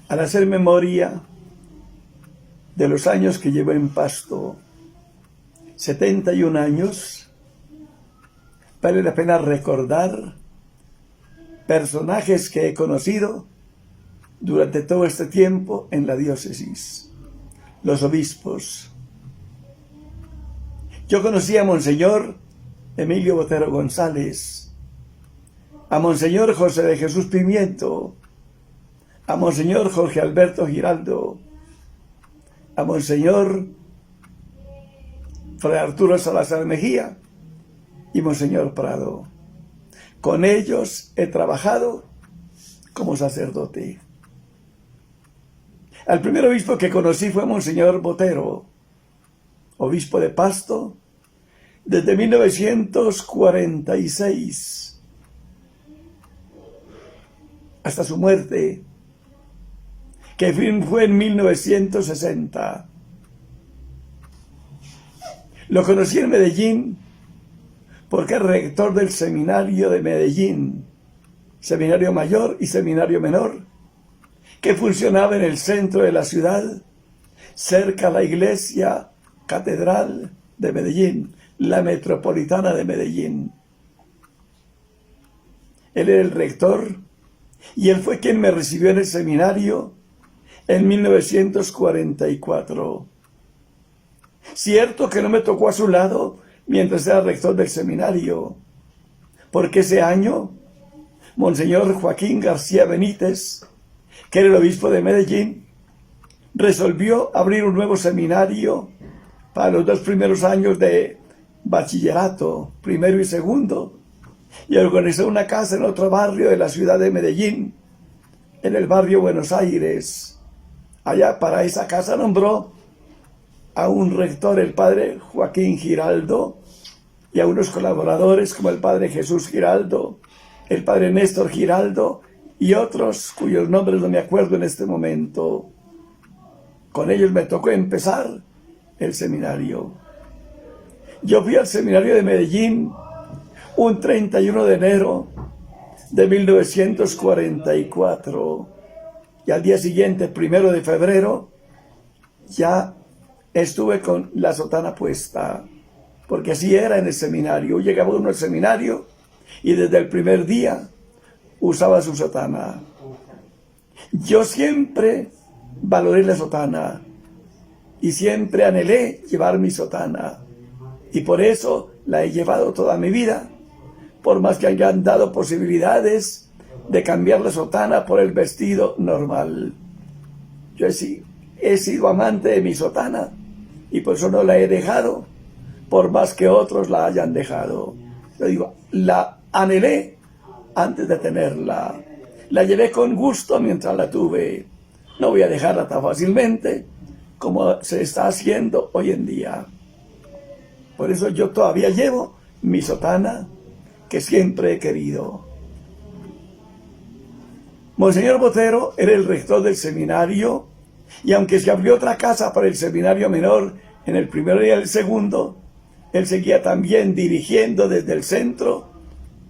Al hacer memoria de los años que llevo en Pasto, 71 años, vale la pena recordar personajes que he conocido durante todo este tiempo en la diócesis. Los obispos. Yo conocí a Monseñor Emilio Botero González, a Monseñor José de Jesús Pimiento, a Monseñor Jorge Alberto Giraldo, a Monseñor Fray Arturo Salazar Mejía y Monseñor Prado. Con ellos he trabajado como sacerdote. Al primer obispo que conocí fue Monseñor Botero, obispo de Pasto, desde 1946 hasta su muerte, que fue en 1960. Lo conocí en Medellín porque es rector del seminario de Medellín, seminario mayor y seminario menor, que funcionaba en el centro de la ciudad, cerca a la iglesia catedral de Medellín, la metropolitana de Medellín. Él era el rector y él fue quien me recibió en el seminario en 1944. Cierto que no me tocó a su lado mientras era rector del seminario, porque ese año Monseñor Joaquín García Benítez, que era el obispo de Medellín, resolvió abrir un nuevo seminario para los 2 primeros años de bachillerato, primero y segundo, y organizó una casa en otro barrio de la ciudad de Medellín, en el barrio Buenos Aires. Allá para esa casa nombró a un rector, el padre Joaquín Giraldo, y a unos colaboradores como el padre Jesús Giraldo, el padre Néstor Giraldo y otros cuyos nombres no me acuerdo en este momento. Con ellos me tocó empezar el seminario. Yo fui al seminario de Medellín un 31 de enero de 1944 y al día siguiente, 1 de febrero, ya estuve con la sotana puesta, porque así era en el seminario. Llegaba uno al seminario y desde el primer día usaba su sotana. Yo siempre valoré la sotana y siempre anhelé llevar mi sotana, y por eso la he llevado toda mi vida, por más que hayan dado posibilidades de cambiar la sotana por el vestido normal. Yo he sido amante de mi sotana y por eso no la he dejado, por más que otros la hayan dejado. Yo digo, la anhelé antes de tenerla, la llevé con gusto mientras la tuve. No voy a dejarla tan fácilmente como se está haciendo hoy en día. Por eso yo todavía llevo mi sotana que siempre he querido. Monseñor Botero era el rector del seminario, y aunque se abrió otra casa para el seminario menor en el primero y el segundo, él seguía también dirigiendo desde el centro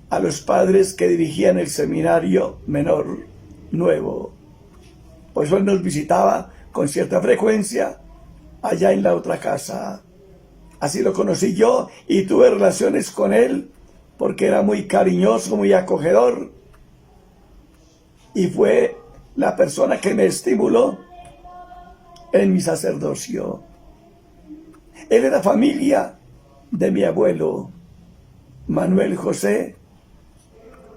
a los padres que dirigían el seminario menor nuevo. Por eso él nos visitaba con cierta frecuencia allá en la otra casa. Así lo conocí yo y tuve relaciones con él porque era muy cariñoso, muy acogedor, y fue la persona que me estimuló en mi sacerdocio. Él era familia de mi abuelo, Manuel José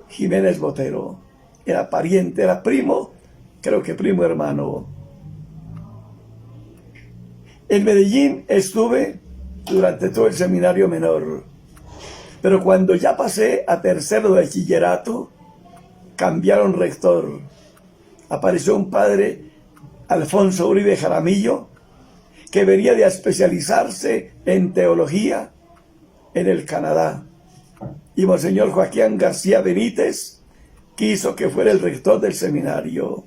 Jiménez Botero. Era pariente, era primo, creo que primo hermano. En Medellín estuve durante todo el seminario menor, pero cuando ya pasé a tercero de bachillerato, cambiaron rector. Apareció un padre, Alfonso Uribe Jaramillo, que venía de especializarse en teología en el Canadá. Y Monseñor Joaquín García Benítez quiso que fuera el rector del seminario.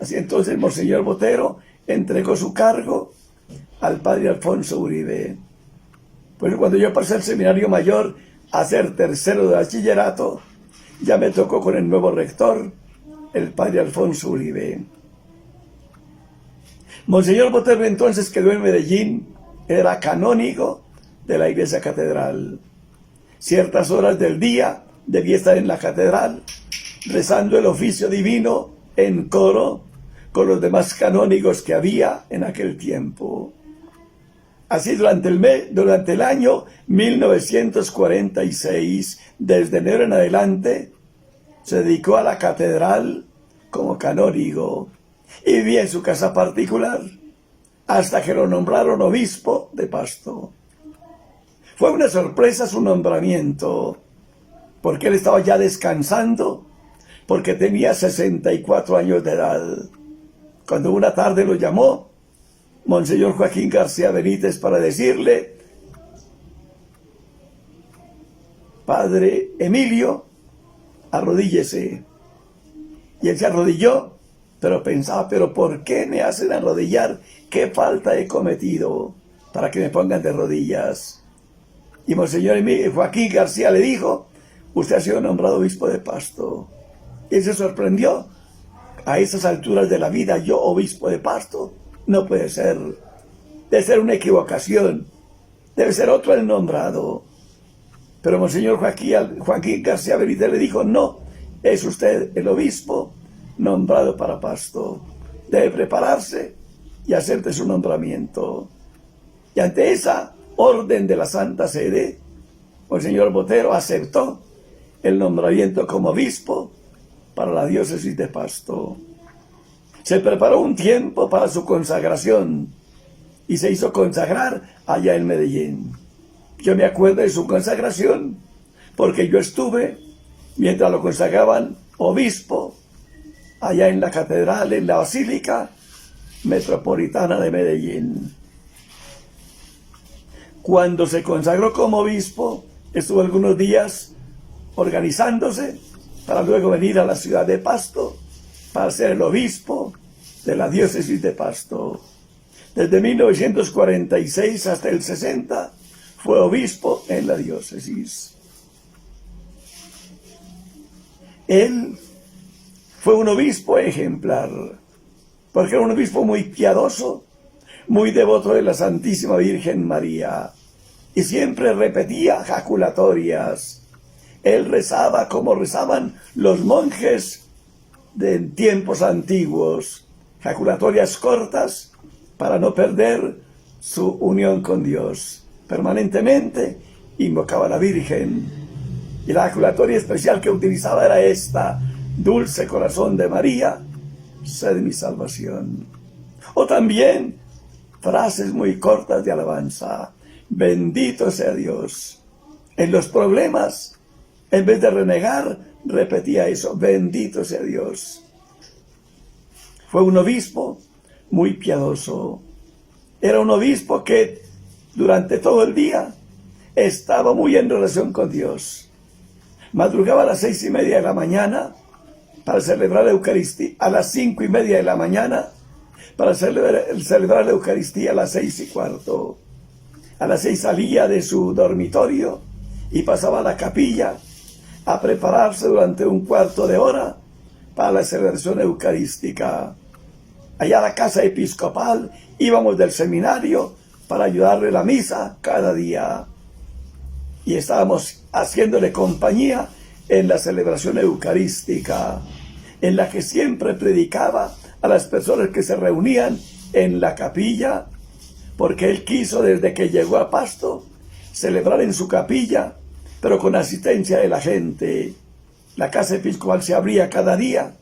Así entonces Monseñor Botero entregó su cargo al padre Alfonso Uribe. Pues cuando yo pasé al seminario mayor a ser tercero de bachillerato, ya me tocó con el nuevo rector, el padre Alfonso Uribe. Monseñor Botero entonces quedó en Medellín, era canónigo de la iglesia catedral. Ciertas horas del día debía estar en la catedral, rezando el oficio divino en coro con los demás canónigos que había en aquel tiempo. Así durante el año 1946, desde enero en adelante, se dedicó a la catedral como canónigo y vivía en su casa particular hasta que lo nombraron obispo de Pasto. Fue una sorpresa su nombramiento, porque él estaba ya descansando, porque tenía 64 años de edad. Cuando una tarde lo llamó Monseñor Joaquín García Benítez para decirle: Padre Emilio, arrodíllese. Y él se arrodilló, pero pensaba: ¿pero por qué me hacen arrodillar? ¿Qué falta he cometido para que me pongan de rodillas? Y Monseñor Joaquín García le dijo: usted ha sido nombrado obispo de Pasto. Y él se sorprendió. A esas alturas de la vida, yo obispo de Pasto, no puede ser. Debe ser una equivocación. Debe ser otro el nombrado. Pero Monseñor Joaquín García Benítez le dijo: no, es usted el obispo nombrado para Pasto. Debe prepararse y hacerte su nombramiento. Y ante esa orden de la Santa Sede, Monseñor Botero aceptó el nombramiento como obispo para la diócesis de Pasto. Se preparó un tiempo para su consagración y se hizo consagrar allá en Medellín. Yo me acuerdo de su consagración porque yo estuve mientras lo consagraban obispo allá en la catedral, en la Basílica Metropolitana de Medellín. Cuando se consagró como obispo, estuvo algunos días organizándose para luego venir a la ciudad de Pasto para ser el obispo de la diócesis de Pasto. Desde 1946 hasta el 60 fue obispo en la diócesis. Él fue un obispo ejemplar, porque era un obispo muy piadoso, muy devoto de la Santísima Virgen María, y siempre repetía jaculatorias. Él rezaba como rezaban los monjes de tiempos antiguos, jaculatorias cortas para no perder su unión con Dios. Permanentemente invocaba a la Virgen, y la jaculatoria especial que utilizaba era esta: dulce corazón de María, sé de mi salvación. O también frases muy cortas de alabanza: bendito sea Dios. En los problemas, en vez de renegar, repetía eso: bendito sea Dios. Fue un obispo muy piadoso. Era un obispo que durante todo el día estaba muy en relación con Dios. Madrugaba a las 6:30 de la mañana para celebrar la Eucaristía, a las 5:30 de la mañana para celebrar la Eucaristía a las 6:15. A las 6 salía de su dormitorio y pasaba a la capilla a prepararse durante un cuarto de hora para la celebración eucarística. Allá a la casa episcopal íbamos del seminario para ayudarle la misa cada día. Y estábamos haciéndole compañía en la celebración eucarística, en la que siempre predicaba a las personas que se reunían en la capilla, porque él quiso, desde que llegó a Pasto, celebrar en su capilla, pero con asistencia de la gente. La casa episcopal se abría cada día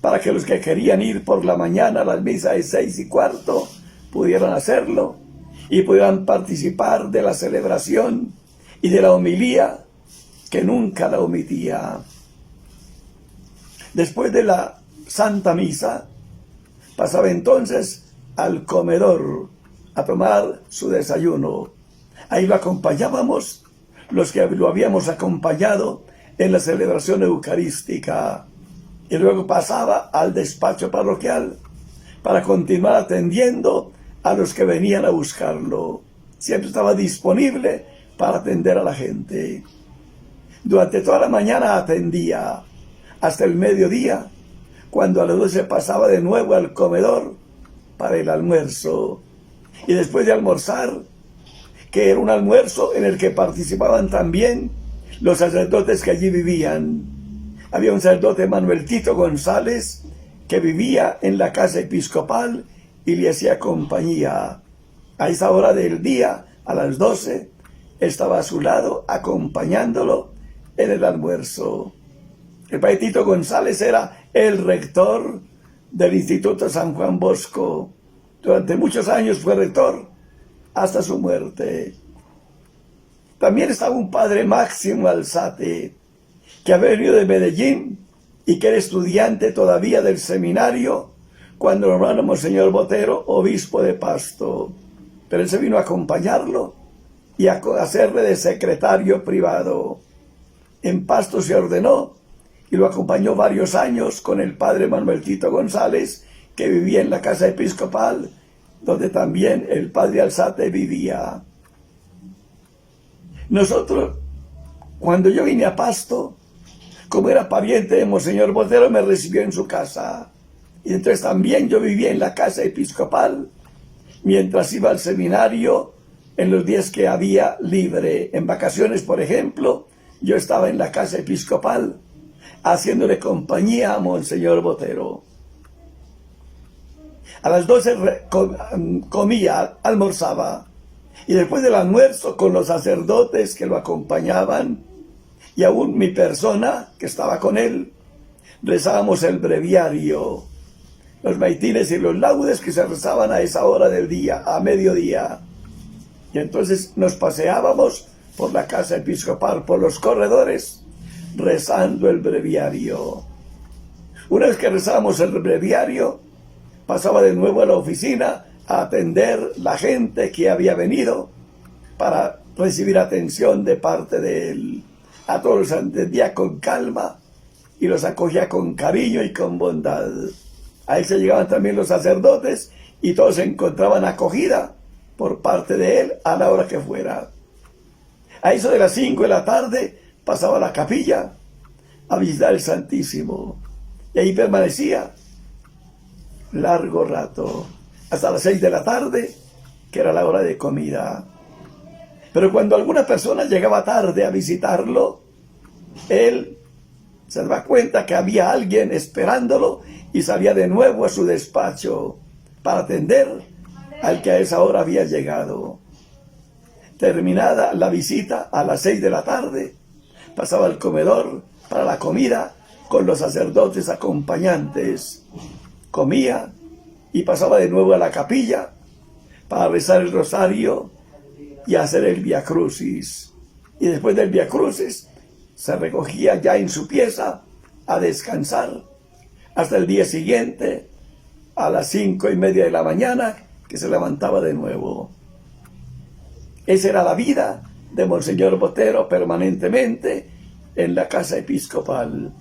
para que los que querían ir por la mañana a las misas de 6:15 pudieran hacerlo y pudieran participar de la celebración y de la homilía, que nunca la omitía. Después de la Santa Misa, pasaba entonces al comedor a tomar su desayuno. Ahí lo acompañábamos los que lo habíamos acompañado en la celebración eucarística, y luego pasaba al despacho parroquial para continuar atendiendo a los que venían a buscarlo. Siempre estaba disponible para atender a la gente. Durante toda la mañana atendía hasta el mediodía, cuando a las 12 pasaba de nuevo al comedor para el almuerzo. Y después de almorzar, que era un almuerzo en el que participaban también los sacerdotes que allí vivían. Había un sacerdote, Manuel Tito González, que vivía en la casa episcopal y le hacía compañía. A esa hora del día, a las 12, estaba a su lado acompañándolo en el almuerzo. El padre Tito González era el rector del Instituto San Juan Bosco. Durante muchos años fue rector hasta su muerte. También estaba un padre Máximo Alzate, que había venido de Medellín y que era estudiante todavía del seminario cuando nombraron a Monseñor Botero obispo de Pasto. Pero él se vino a acompañarlo y a hacerle de secretario privado. En Pasto se ordenó y lo acompañó varios años con el padre Manuel Tito González, que vivía en la casa episcopal, donde también el padre Alzate vivía. Nosotros, cuando yo vine a Pasto, como era pariente de Monseñor Botero, me recibió en su casa. Y entonces también yo vivía en la casa episcopal, mientras iba al seminario, en los días que había libre. En vacaciones, por ejemplo, yo estaba en la casa episcopal, haciéndole compañía a Monseñor Botero. A las 12 comía, almorzaba, y después del almuerzo con los sacerdotes que lo acompañaban, y aún mi persona que estaba con él, rezábamos el breviario, los maitines y los laudes que se rezaban a esa hora del día, a mediodía. Y entonces nos paseábamos por la casa episcopal, por los corredores, rezando el breviario. Una vez que rezábamos el breviario, pasaba de nuevo a la oficina a atender la gente que había venido para recibir atención de parte de él. A todos los atendía con calma y los acogía con cariño y con bondad. A él se llegaban también los sacerdotes y todos encontraban acogida por parte de él a la hora que fuera. A eso de las 5 de la tarde pasaba a la capilla a visitar el Santísimo y ahí permanecía largo rato, hasta las 6 de la tarde, que era la hora de comida. Pero cuando alguna persona llegaba tarde a visitarlo, él se daba cuenta que había alguien esperándolo y salía de nuevo a su despacho para atender al que a esa hora había llegado. Terminada la visita a las 6 de la tarde, pasaba al comedor para la comida con los sacerdotes acompañantes. Comía y pasaba de nuevo a la capilla para rezar el rosario y hacer el Via Crucis. Y después del Via Crucis se recogía ya en su pieza a descansar hasta el día siguiente a las 5:30 de la mañana, que se levantaba de nuevo. Esa era la vida de Monseñor Botero permanentemente en la casa episcopal.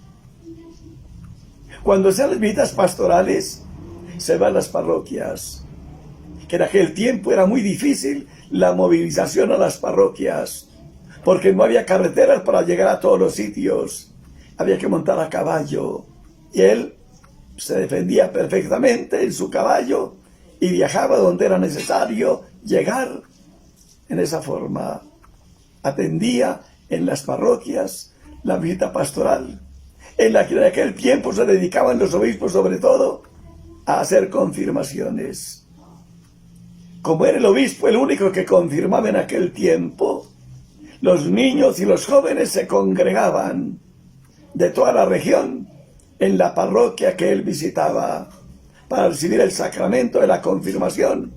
Cuando sean las visitas pastorales, se van a las parroquias, que en aquel tiempo era muy difícil la movilización a las parroquias, porque no había carreteras para llegar a todos los sitios, había que montar a caballo, y él se defendía perfectamente en su caballo y viajaba donde era necesario llegar. En esa forma atendía en las parroquias la visita pastoral, en la que en aquel tiempo se dedicaban los obispos sobre todo a hacer confirmaciones. Como era el obispo el único que confirmaba en aquel tiempo, los niños y los jóvenes se congregaban de toda la región en la parroquia que él visitaba para recibir el sacramento de la confirmación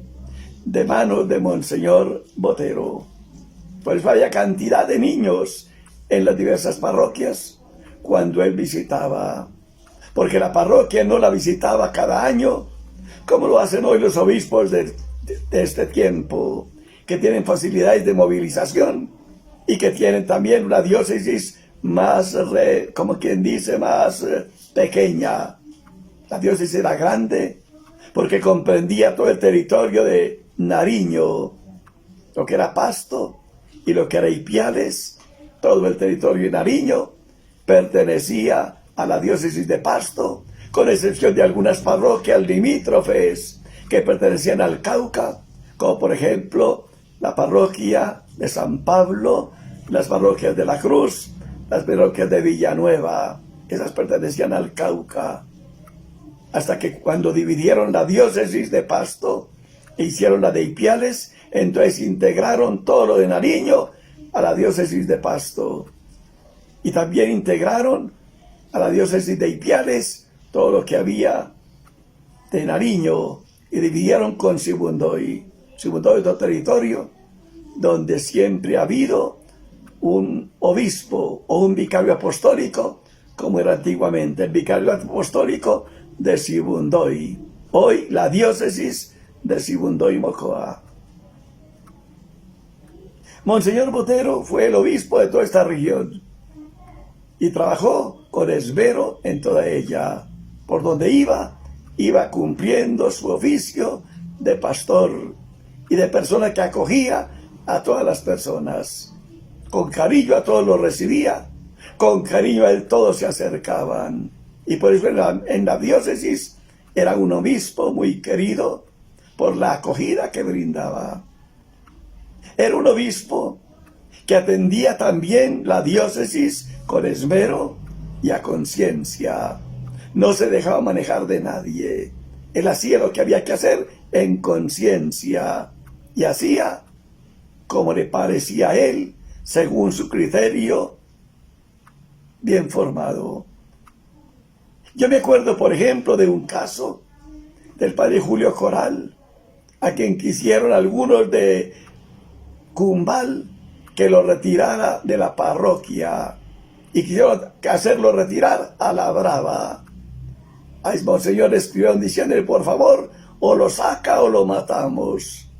de manos de Monseñor Botero. Pues vaya cantidad de niños en las diversas parroquias cuando él visitaba, porque la parroquia no la visitaba cada año como lo hacen hoy los obispos de este tiempo, que tienen facilidades de movilización y que tienen también una diócesis más, como quien dice, más pequeña. La diócesis era grande porque comprendía todo el territorio de Nariño, lo que era Pasto y lo que era Ipiales. Todo el territorio de Nariño pertenecía a la diócesis de Pasto, con excepción de algunas parroquias limítrofes que pertenecían al Cauca, como por ejemplo la parroquia de San Pablo, las parroquias de la Cruz, las parroquias de Villanueva. Esas pertenecían al Cauca. Hasta que cuando dividieron la diócesis de Pasto e hicieron la de Ipiales, entonces integraron todo lo de Nariño a la diócesis de Pasto. Y también integraron a la diócesis de Ipiales todo lo que había de Nariño y dividieron con Sibundoy. Sibundoy es otro territorio donde siempre ha habido un obispo o un vicario apostólico, como era antiguamente el vicario apostólico de Sibundoy. Hoy la diócesis de Sibundoy Mocoa. Monseñor Botero fue el obispo de toda esta región y trabajó con esmero en toda ella. Por donde iba cumpliendo su oficio de pastor y de persona que acogía a todas las personas. Con cariño a todos los recibía, con cariño a él todos se acercaban. Y por eso en la diócesis era un obispo muy querido por la acogida que brindaba. Era un obispo que atendía también la diócesis con esmero y a conciencia. No se dejaba manejar de nadie. Él hacía lo que había que hacer en conciencia y hacía como le parecía a él, según su criterio bien formado. Yo me acuerdo, por ejemplo, de un caso del padre Julio Coral, a quien quisieron algunos de Cumbal que lo retirara de la parroquia y quisieron hacerlo retirar a la brava. A Monseñor escribieron diciéndole, por favor, o lo saca o lo matamos.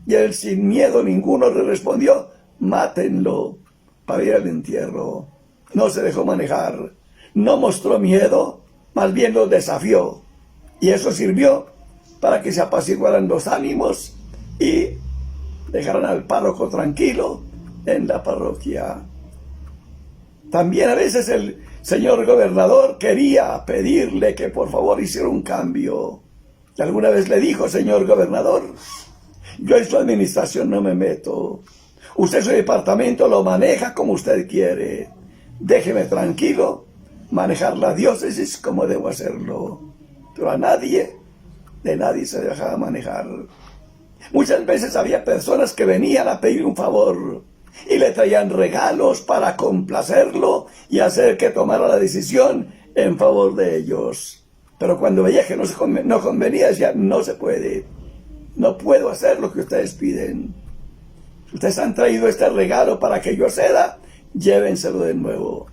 Y él sin miedo ninguno le respondió, mátenlo para ir al entierro. No se dejó manejar, no mostró miedo, más bien lo desafió. Y eso sirvió para que se apaciguaran los ánimos y dejaran al párroco tranquilo en la parroquia. También a veces el señor gobernador quería pedirle que por favor hiciera un cambio. Y alguna vez le dijo, señor gobernador, yo en su administración no me meto. Usted su departamento lo maneja como usted quiere. Déjeme tranquilo manejar la diócesis como debo hacerlo. Pero a nadie, de nadie se dejaba manejar. Muchas veces había personas que venían a pedir un favor y le traían regalos para complacerlo y hacer que tomara la decisión en favor de ellos. Pero cuando veía que no convenía, decía, no se puede. No puedo hacer lo que ustedes piden. Si ustedes han traído este regalo para que yo ceda, llévenselo de nuevo.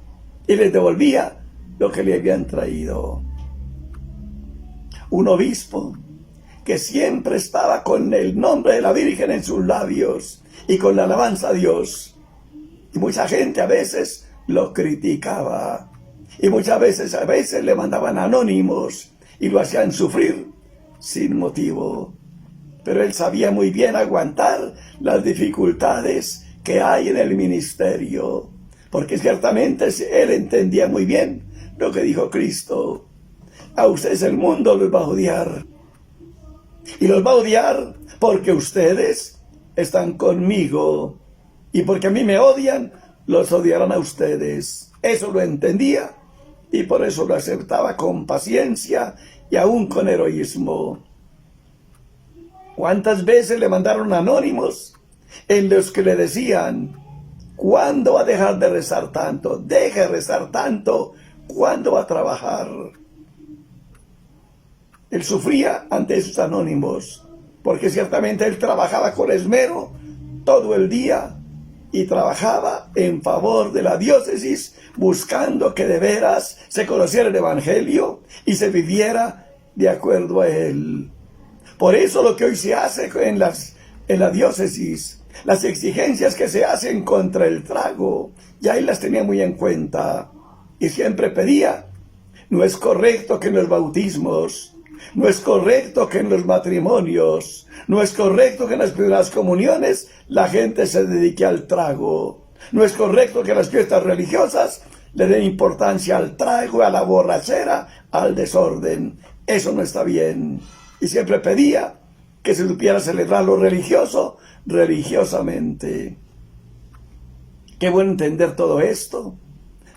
Y les devolvía lo que le habían traído. Un obispo que siempre estaba con el nombre de la Virgen en sus labios y con la alabanza a Dios. Y mucha gente a veces lo criticaba. Y muchas veces le mandaban anónimos y lo hacían sufrir sin motivo. Pero él sabía muy bien aguantar las dificultades que hay en el ministerio, porque ciertamente él entendía muy bien lo que dijo Cristo. A ustedes el mundo los va a odiar, y los va a odiar porque ustedes están conmigo, y porque a mí me odian, los odiarán a ustedes. Eso lo entendía, y por eso lo aceptaba con paciencia y aún con heroísmo. ¿Cuántas veces le mandaron anónimos en los que le decían, ¿cuándo va a dejar de rezar tanto? Deje de rezar tanto. ¿Cuándo va a trabajar? Él sufría ante esos anónimos, porque ciertamente él trabajaba con esmero todo el día y trabajaba en favor de la diócesis, buscando que de veras se conociera el Evangelio y se viviera de acuerdo a él. Por eso lo que hoy se hace en la diócesis, las exigencias que se hacen contra el trago, ya él las tenía muy en cuenta. Y siempre pedía, no es correcto que en los bautismos, no es correcto que en los matrimonios, no es correcto que en las primeras comuniones la gente se dedique al trago. No es correcto que en las fiestas religiosas le den importancia al trago, a la borrachera, al desorden. Eso no está bien. y siempre pedía que se supiera celebrar lo religioso religiosamente. Qué bueno entender todo esto,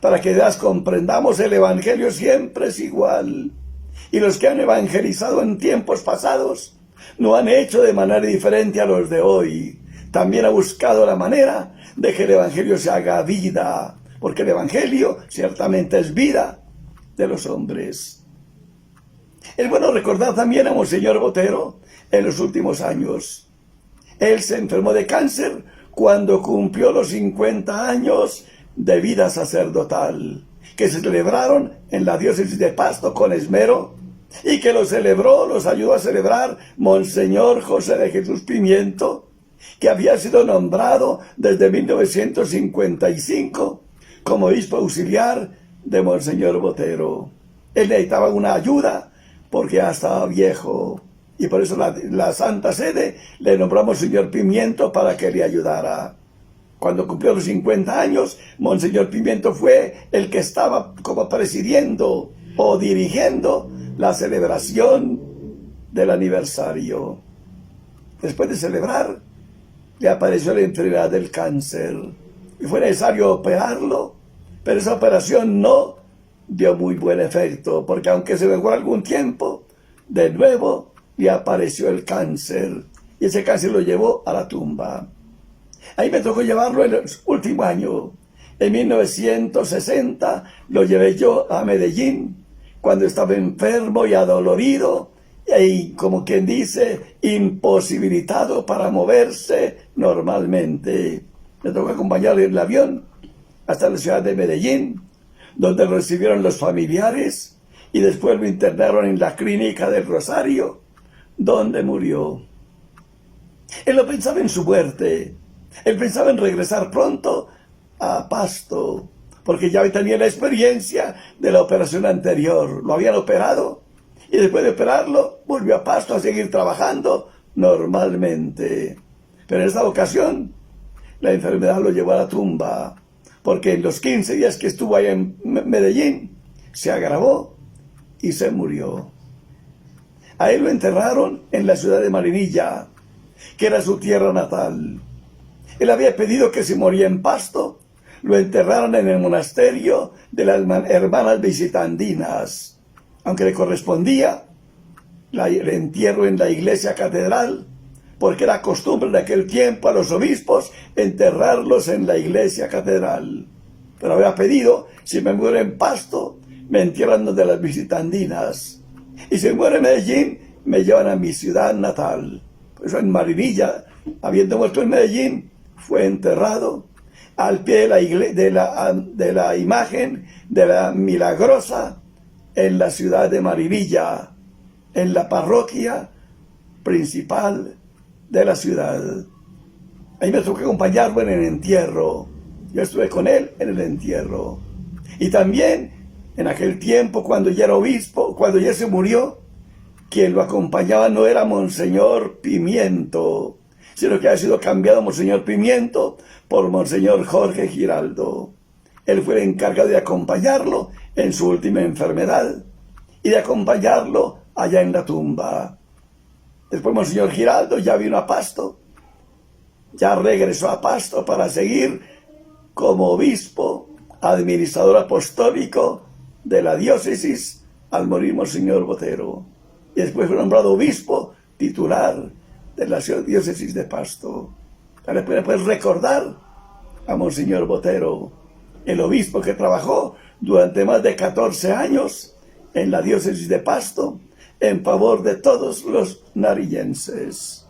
para que comprendamos el Evangelio siempre es igual. Y los que han evangelizado en tiempos pasados lo han hecho de manera diferente a los de hoy. También ha buscado la manera de que el Evangelio se haga vida, porque el Evangelio ciertamente es vida de los hombres. Es bueno recordar también a Monseñor Botero en los últimos años. Él se enfermó de cáncer cuando cumplió los 50 años de vida sacerdotal, que se celebraron en la diócesis de Pasto con esmero, y que los ayudó a celebrar Monseñor José de Jesús Pimiento, que había sido nombrado desde 1955 como obispo auxiliar de Monseñor Botero. Él necesitaba una ayuda porque ya estaba viejo, y por eso la Santa Sede le nombró a Monseñor Pimiento para que le ayudara. Cuando cumplió los 50 años, Monseñor Pimiento fue el que estaba como presidiendo o dirigiendo la celebración del aniversario. Después de celebrar, le apareció la enfermedad del cáncer y fue necesario operarlo, pero esa operación no dio muy buen efecto, porque aunque se demoró algún tiempo, de nuevo le apareció el cáncer, y ese cáncer lo llevó a la tumba. Ahí me tocó llevarlo en el último año. En 1960 lo llevé yo a Medellín, cuando estaba enfermo y adolorido, y como quien dice, imposibilitado para moverse normalmente. Me tocó acompañarle en el avión hasta la ciudad de Medellín, donde lo recibieron los familiares, y después lo internaron en la clínica del Rosario, donde murió. Él no pensaba en su muerte, él pensaba en regresar pronto a Pasto, porque ya tenía la experiencia de la operación anterior. Lo habían operado, y después de operarlo, volvió a Pasto a seguir trabajando normalmente. Pero en esta ocasión, la enfermedad lo llevó a la tumba, porque en los 15 días que estuvo ahí en Medellín, se agravó y se murió. A él lo enterraron en la ciudad de Marinilla, que era su tierra natal. Él había pedido que si moría en Pasto, lo enterraran en el monasterio de las hermanas visitandinas, aunque le correspondía el entierro en la iglesia catedral, porque era costumbre de aquel tiempo a los obispos enterrarlos en la iglesia catedral. Pero había pedido, si me muero en Pasto, me entierran donde las visitandinas, y si muero en Medellín, me llevan a mi ciudad natal. Por eso en Marinilla, habiendo muerto en Medellín, fue enterrado al pie de la imagen de la Milagrosa en la ciudad de Marinilla, en la parroquia principal de la ciudad. Ahí me tocó acompañarlo en el entierro. Yo estuve con él en el entierro. Y también en aquel tiempo, cuando ya era obispo, cuando ya se murió, quien lo acompañaba no era Monseñor Pimiento, sino que ha sido cambiado Monseñor Pimiento por Monseñor Jorge Giraldo. Él fue el encargado de acompañarlo en su última enfermedad y de acompañarlo allá en la tumba. Después Monseñor Giraldo ya vino a Pasto, ya regresó a Pasto para seguir como obispo, administrador apostólico de la diócesis al morir Monseñor Botero. Y después fue nombrado obispo titular de la diócesis de Pasto. Ahora puedes recordar a Monseñor Botero, el obispo que trabajó durante más de 14 años en la diócesis de Pasto en favor de todos los narillenses.